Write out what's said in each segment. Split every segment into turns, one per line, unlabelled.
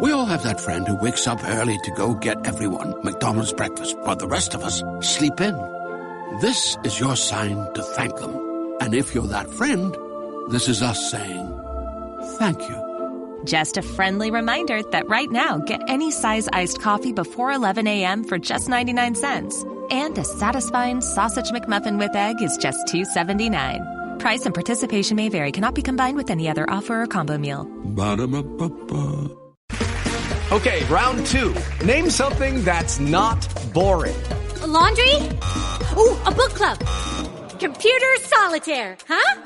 We all have that friend who wakes up early to go get everyone McDonald's breakfast, while the rest of us sleep in. This is your sign to thank them. And if you're that friend, this is us saying thank you.
Just a friendly reminder that right now, get any size iced coffee before 11 a.m. for just 99 cents. And a satisfying sausage McMuffin with egg is just $2.79. Price and participation may vary. Cannot be combined with any other offer or combo meal.
Ba-da-ba-ba-ba.
Okay, round two. Name something that's not boring.
A laundry? Ooh, a book club. Computer solitaire, huh?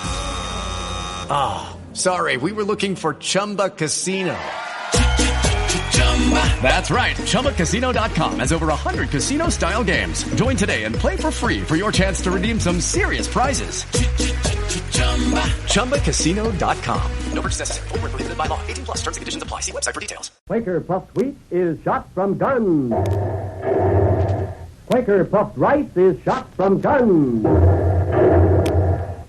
Ah, sorry, we were looking for Chumba Casino. That's right, ChumbaCasino.com has over 100 casino-style games. Join today and play for free for your chance to redeem some serious prizes. ChumbaCasino.com. No purchase necessary. Void where prohibited by law. 18 plus. Terms and conditions apply. See website for details.
Quaker Puffed Wheat is shot from guns. Quaker Puffed Rice is shot from guns.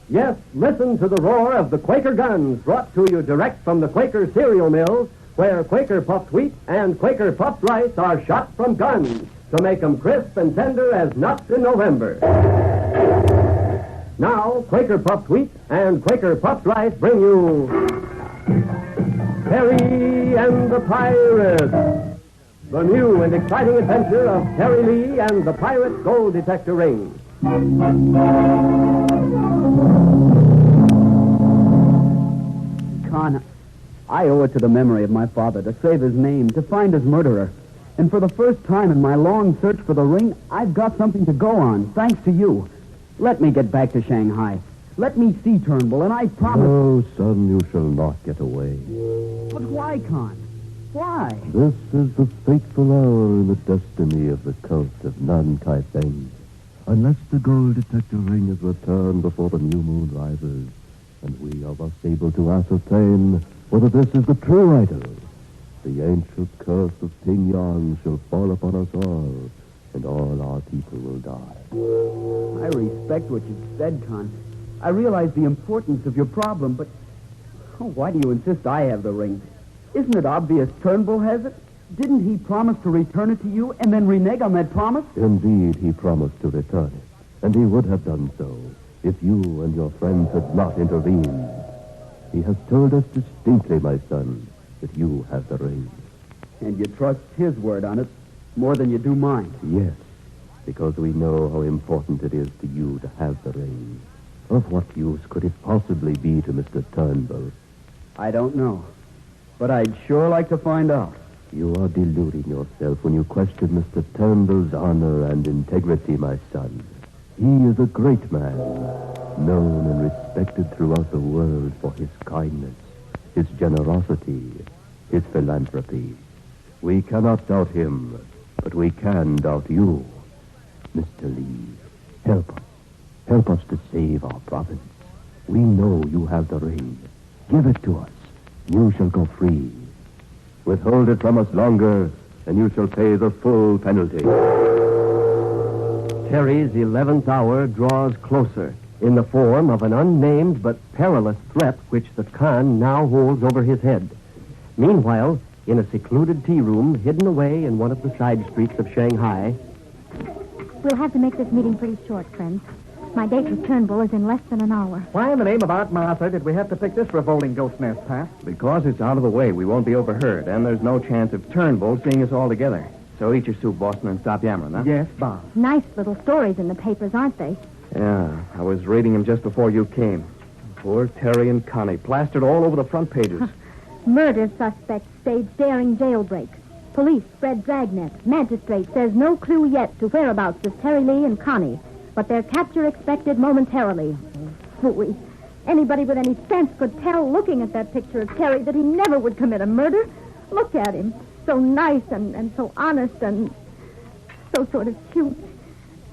Yes, listen to the roar of the Quaker guns, brought to you direct from the Quaker cereal mills, where Quaker Puffed Wheat and Quaker Puffed Rice are shot from guns to make them crisp and tender as nuts in November. Now, Quaker Puffed Wheat and Quaker Puffed Rice bring you Terry and the Pirates, the new and exciting adventure of Terry Lee and the Pirate's Gold Detector Ring.
Con, I owe it to the memory of my father to save his name, to find his murderer. And for the first time in my long search for the ring, I've got something to go on, thanks to you. Let me get back to Shanghai. Let me see Turnbull, and I promise...
No, son, you shall not get away.
But why, Con? Why?
This is the fateful hour in the destiny of the cult of Nan-Kai Feng. Unless the gold detector ring is returned before the new moon rises, and we are thus able to ascertain whether this is the true idol, the ancient curse of Ting Yang shall fall upon us all, and all our people will die.
I respect what you've said, Con. I realize the importance of your problem, but why do you insist I have the ring? Isn't it obvious Turnbull has it? Didn't he promise to return it to you and then renege on that promise?
Indeed, he promised to return it, and he would have done so if you and your friends had not intervened. He has told us distinctly, my son, that you have the ring.
And you trust his word on it more than you do mine?
Yes, because we know how important it is to you to have the ring. Of what use could it possibly be to Mr. Turnbull?
I don't know, but I'd sure like to find out.
You are deluding yourself when you question Mr. Turnbull's honor and integrity, my son. He is a great man, known and respected throughout the world for his kindness, his generosity, his philanthropy. We cannot doubt him, but we can doubt you. Mr. Lee, help us. Help us to save our province. We know you have the ring. Give it to us. You shall go free. Withhold it from us longer, and you shall pay the full penalty.
Terry's 11th hour draws closer in the form of an unnamed but perilous threat which the Khan now holds over his head. Meanwhile, in a secluded tea room hidden away in one of the side streets of Shanghai...
We'll have to make this meeting pretty short, friends. My date with Turnbull is in less than an hour.
Why in the name of Aunt Martha did we have to pick this revolting ghost nest, Pat?
Because it's out of the way. We won't be overheard, and there's no chance of Turnbull seeing us all together. So eat your soup, Boston, and stop yammering, huh?
Yes, Bob.
Nice little stories in the papers, aren't they?
Yeah, I was reading them just before you came. Poor Terry and Connie, plastered all over the front pages.
Murder suspect staged daring jailbreak. Police spread dragnet. Magistrate says no clue yet to whereabouts of Terry Lee and Connie, but their capture expected momentarily. Phooey. Anybody with any sense could tell, looking at that picture of Terry, that he never would commit a murder. Look at him. So nice and so honest and so sort of cute.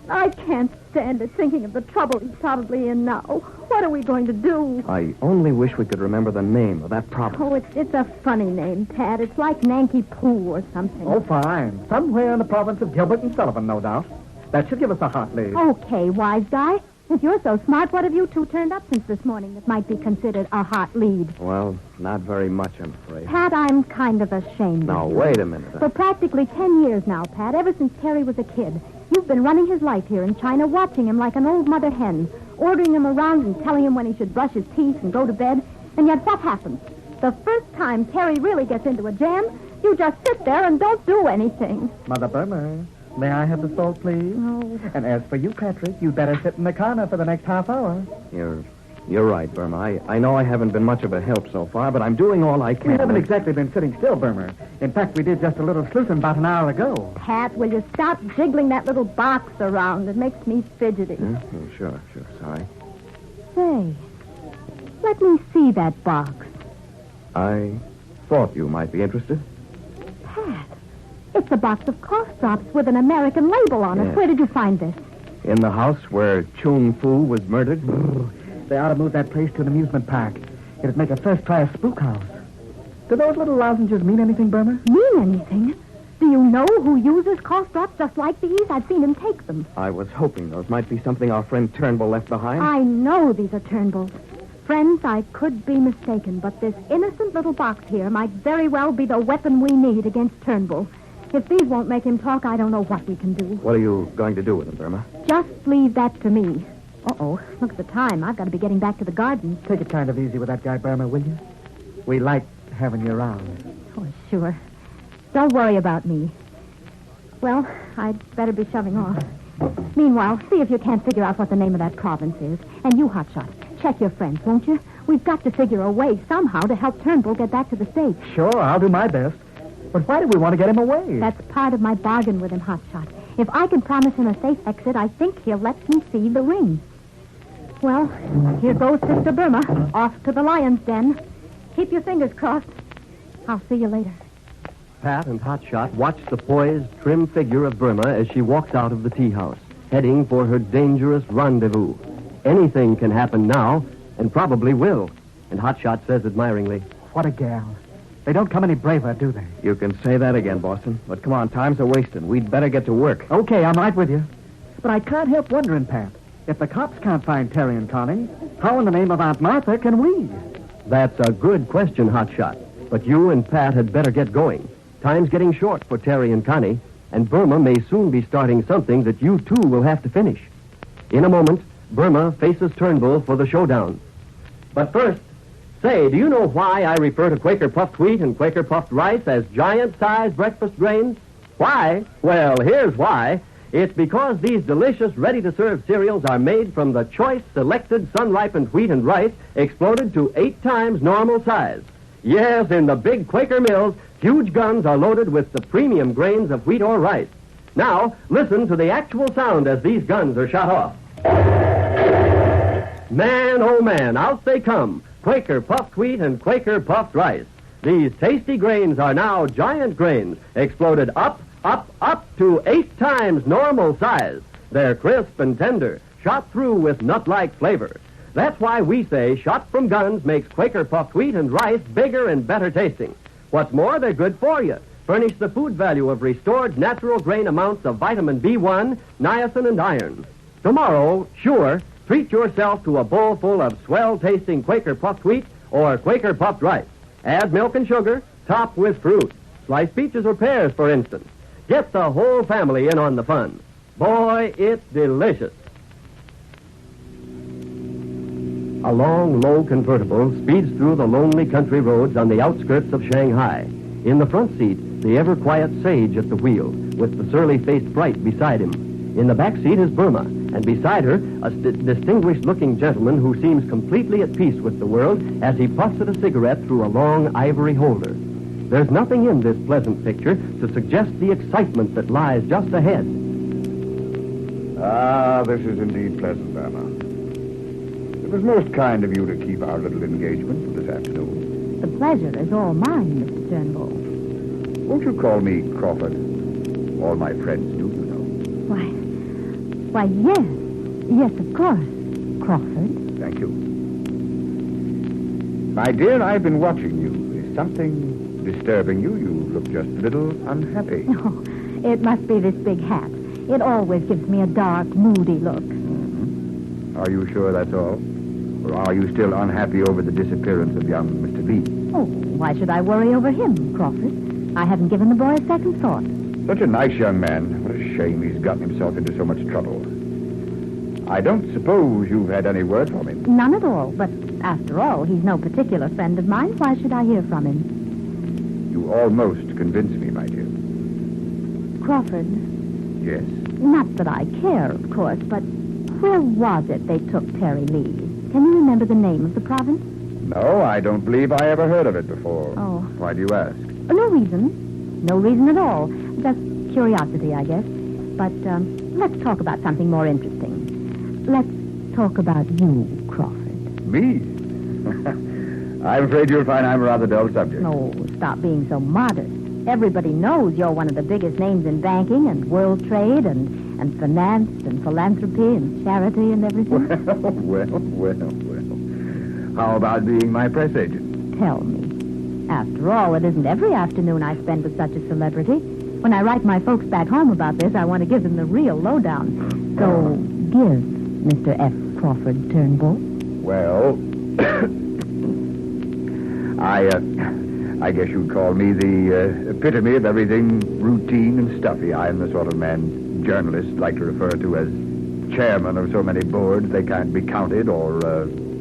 I can't stand it thinking of the trouble he's probably in now. What are we going to do?
I only wish we could remember the name of that problem.
Oh, it's a funny name, Pat. It's like Nanky Poo or something.
Oh, fine. Somewhere in the province of Gilbert and Sullivan, no doubt. That should give us a hot lead.
Okay, wise guy. If you're so smart, what have you two turned up since this morning that might be considered a hot lead?
Well, not very much, I'm afraid.
Pat, I'm kind of ashamed
Now,
of you.
wait a minute.
For practically 10 years now, Pat, ever since Terry was a kid, you've been running his life here in China, watching him like an old mother hen, ordering him around and telling him when he should brush his teeth and go to bed. And yet what happens? The first time Terry really gets into a jam, you just sit there and don't do anything.
Mother Burma, may I have the salt, please?
Oh.
And as for you, Patrick, you'd better sit in the corner for the next half hour.
You're right, Burma. I know I haven't been much of a help so far, but I'm doing all I can.
We haven't exactly been sitting still, Burma. In fact, we did just a little sleuthing about an hour ago.
Pat, will you stop jiggling that little box around? It makes me fidgety.
Sure. Sorry.
Say, let me see that box.
I thought you might be interested.
Pat, it's a box of cough drops with an American label on it.
Yes.
Where did you find this?
In the house where Chung Fu was murdered.
They ought to move that place to an amusement park. It'd make a first-class spook house. Do those little lozenges mean anything, Burma?
Mean anything? Do you know who uses cough drops just like these? I've seen him take them.
I was hoping those might be something our friend Turnbull left behind.
I know these are Turnbull's. Friends, I could be mistaken, but this innocent little box here might very well be the weapon we need against Turnbull. If these won't make him talk, I don't know what we can do.
What are you going to do with them, Burma?
Just leave that to me. Uh-oh, look at the time. I've got to be getting back to the garden.
Take it kind of easy with that guy, Burma, will you? We like having you around.
Oh, sure. Don't worry about me. Well, I'd better be shoving off. Meanwhile, see if you can't figure out what the name of that province is. And you, Hotshot, check your friends, won't you? We've got to figure a way somehow to help Turnbull get back to the States.
Sure, I'll do my best. But why do we want to get him away?
That's part of my bargain with him, Hotshot. If I can promise him a safe exit, I think he'll let me see the ring. Well, here goes Sister Burma, off to the lion's den. Keep your fingers crossed. I'll see you later.
Pat and Hotshot watch the poised, trim figure of Burma as she walks out of the tea house, heading for her dangerous rendezvous. Anything can happen now, and probably will. And Hotshot says admiringly,
What a gal. They don't come any braver, do they?
You can say that again, Boston. But come on, time's a wasting. We'd better get to work.
Okay, I'm right with you. But I can't help wondering, Pat, if the cops can't find Terry and Connie, how in the name of Aunt Martha can we?
That's a good question, Hotshot. But you and Pat had better get going. Time's getting short for Terry and Connie, and Burma may soon be starting something that you two will have to finish. In a moment, Burma faces Turnbull for the showdown. But first, say, do you know why I refer to Quaker puffed wheat and Quaker puffed rice as giant-sized breakfast grains? Why? Well, here's why. It's because these delicious, ready-to-serve cereals are made from the choice, selected, sun-ripened wheat and rice exploded to 8 times normal size. Yes, in the big Quaker mills, huge guns are loaded with the premium grains of wheat or rice. Now, listen to the actual sound as these guns are shot off. Man, oh man, out they come. Quaker puffed wheat and Quaker puffed rice. These tasty grains are now giant grains, exploded up to 8 times normal size. They're crisp and tender, shot through with nut-like flavor. That's why we say shot from guns makes Quaker puffed wheat and rice bigger and better tasting. What's more, they're good for you. Furnish the food value of restored natural grain amounts of vitamin B1, niacin, and iron. Tomorrow, sure, treat yourself to a bowl full of swell-tasting Quaker puffed wheat or Quaker puffed rice. Add milk and sugar, top with fruit. Sliced peaches or pears, for instance. Get the whole family in on the fun. Boy, it's delicious. A long, low convertible speeds through the lonely country roads on the outskirts of Shanghai. In the front seat, the ever-quiet Sage at the wheel, with the surly-faced Bright beside him. In the back seat is Burma, and beside her, a distinguished-looking gentleman who seems completely at peace with the world as he puffs at a cigarette through a long ivory holder. There's nothing in this pleasant picture to suggest the excitement that lies just ahead.
Ah, this is indeed pleasant, Burma. It was most kind of you to keep our little engagement for this afternoon.
The pleasure is all mine, Mr. Turnbull.
Won't you call me Crawford? All my friends do, you know.
Why, yes. Yes, of course. Crawford.
Thank you. My dear, I've been watching you. Is something disturbing you? You look just a little unhappy.
Oh, it must be this big hat. It always gives me a dark, moody look.
Are you sure that's all? Or are you still unhappy over the disappearance of young Mr. Lee?
Oh, why should I worry over him, Crawford? I haven't given the boy a second thought.
Such a nice young man. What a shame he's gotten himself into so much trouble. I don't suppose you've had any word from him.
None at all, but after all, he's no particular friend of mine. Why should I hear from him?
You almost convinced me, my dear.
Crawford.
Yes?
Not that I care, of course, but where was it they took Terry Lee? Can you remember the name of the province?
No, I don't believe I ever heard of it before.
Oh.
Why do you ask?
No reason. No reason at all. Just curiosity, I guess. But let's talk about something more interesting. Let's talk about you, Crawford.
Me? I'm afraid you'll find I'm a rather dull subject.
Oh, stop being so modest. Everybody knows you're one of the biggest names in banking and world trade and finance and philanthropy and charity and everything.
Well. How about being my press agent?
Tell me. After all, it isn't every afternoon I spend with such a celebrity. When I write my folks back home about this, I want to give them the real lowdown. So, give Mr. F. Crawford Turnbull.
Well, I guess you'd call me the epitome of everything routine and stuffy. I am the sort of man journalists like to refer to as chairman of so many boards they can't be counted, or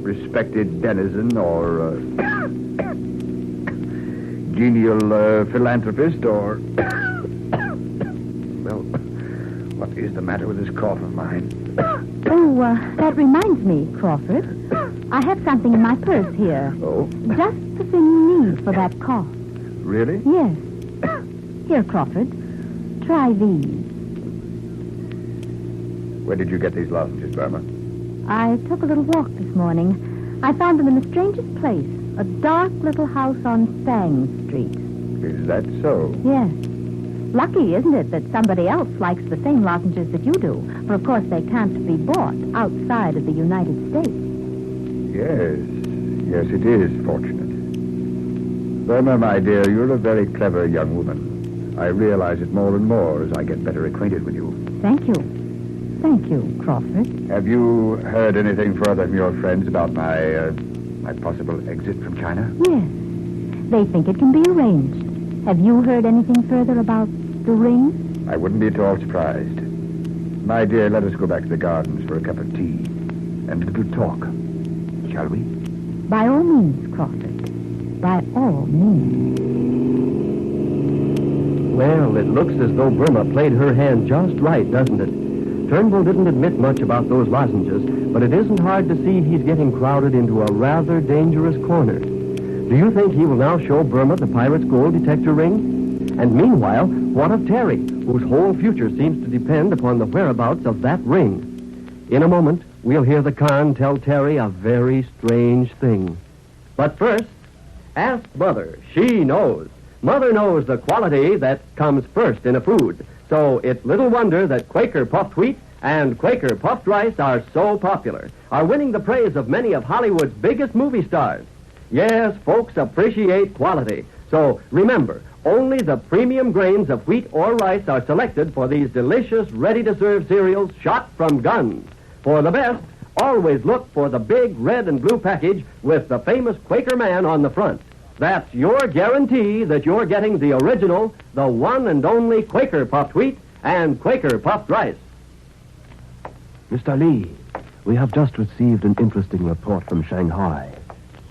respected denizen, or genial philanthropist, or... Well, what is the matter with this cough of mine?
That reminds me, Crawford. I have something in my purse here.
Oh?
Just the thing you need for that cough.
Really?
Yes. Here, Crawford. Try these.
Where did you get these lozenges, Burma?
I took a little walk this morning. I found them in the strangest place. A dark little house on Stang Street.
Is that so?
Yes. Lucky, isn't it, that somebody else likes the same lozenges that you do? For, of course, they can't be bought outside of the United States.
Yes, it is fortunate. Burma, my dear, you're a very clever young woman. I realize it more and more as I get better acquainted with you.
Thank you. Thank you, Crawford.
Have you heard anything further from your friends about my possible exit from China?
Yes. They think it can be arranged. Have you heard anything further about the ring?
I wouldn't be at all surprised. My dear, let us go back to the gardens for a cup of tea and a little talk. Shall we?
By all means, Crawford. By all means.
Well, it looks as though Burma played her hand just right, doesn't it? Turnbull didn't admit much about those lozenges, but it isn't hard to see he's getting crowded into a rather dangerous corner. Do you think he will now show Burma the pirate's gold detector ring? And meanwhile, what of Terry, whose whole future seems to depend upon the whereabouts of that ring? In a moment, we'll hear the Khan tell Terry a very strange thing. But first, ask Mother. She knows. Mother knows the quality that comes first in a food. So it's little wonder that Quaker puffed wheat and Quaker puffed rice are so popular, are winning the praise of many of Hollywood's biggest movie stars. Yes, folks appreciate quality. So remember, only the premium grains of wheat or rice are selected for these delicious, ready-to-serve cereals shot from guns. For the best, always look for the big red and blue package with the famous Quaker man on the front. That's your guarantee that you're getting the original, the one and only Quaker puffed wheat and Quaker puffed rice.
Mr. Lee, we have just received an interesting report from Shanghai.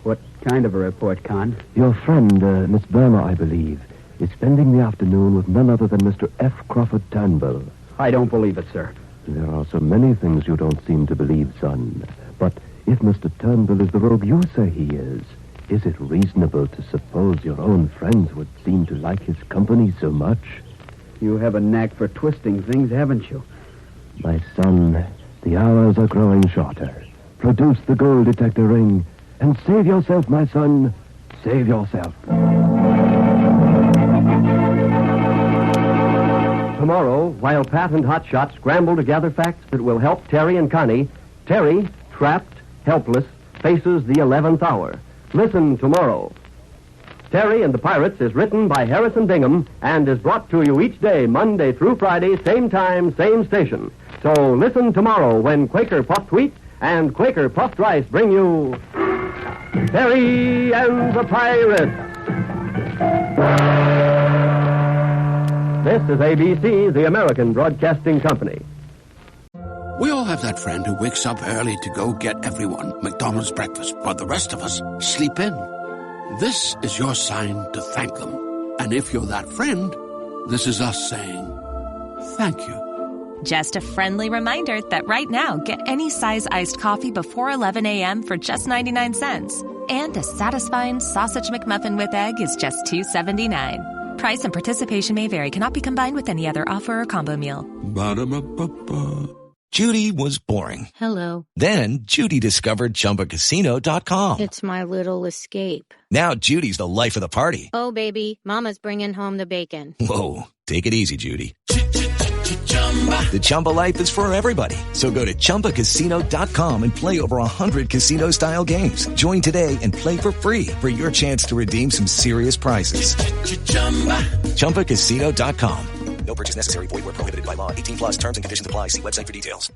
What kind of a report, Con?
Your friend, Miss Burma, I believe, is spending the afternoon with none other than Mr. F. Crawford Turnbull.
I don't believe it, sir.
There are so many things you don't seem to believe, son. But if Mr. Turnbull is the rogue you say he is it reasonable to suppose your own friends would seem to like his company so much?
You have a knack for twisting things, haven't you?
My son, the hours are growing shorter. Produce the gold detector ring and save yourself, my son. Save yourself.
Tomorrow, while Pat and Hotshot scramble to gather facts that will help Terry and Connie, Terry, trapped, helpless, faces the 11th hour. Listen tomorrow. Terry and the Pirates is written by Harrison Bingham and is brought to you each day, Monday through Friday, same time, same station. So listen tomorrow when Quaker puffed wheat and Quaker Puffed Rice bring you Terry and the Pirates. This is ABC, the American Broadcasting Company.
We all have that friend who wakes up early to go get everyone McDonald's breakfast, while the rest of us sleep in. This is your sign to thank them. And if you're that friend, this is us saying thank you.
Just a friendly reminder that right now, get any size iced coffee before 11 a.m. for just 99 cents. And a satisfying sausage McMuffin with egg is just $2.79. Price and participation may vary. Cannot be combined with any other offer or combo meal.
Ba-da-ba-ba-ba.
Judy was boring.
Hello.
Then Judy discovered ChumbaCasino.com.
It's my little escape.
Now Judy's the life of the party.
Oh, baby, mama's bringing home the bacon.
Whoa, take it easy, Judy. The Chumba life is for everybody. So go to ChumbaCasino.com and play over 100 casino-style games. Join today and play for free for your chance to redeem some serious prizes. ChumbaCasino.com.
No purchase necessary. Void where prohibited by law. 18 plus terms and conditions apply. See website for details.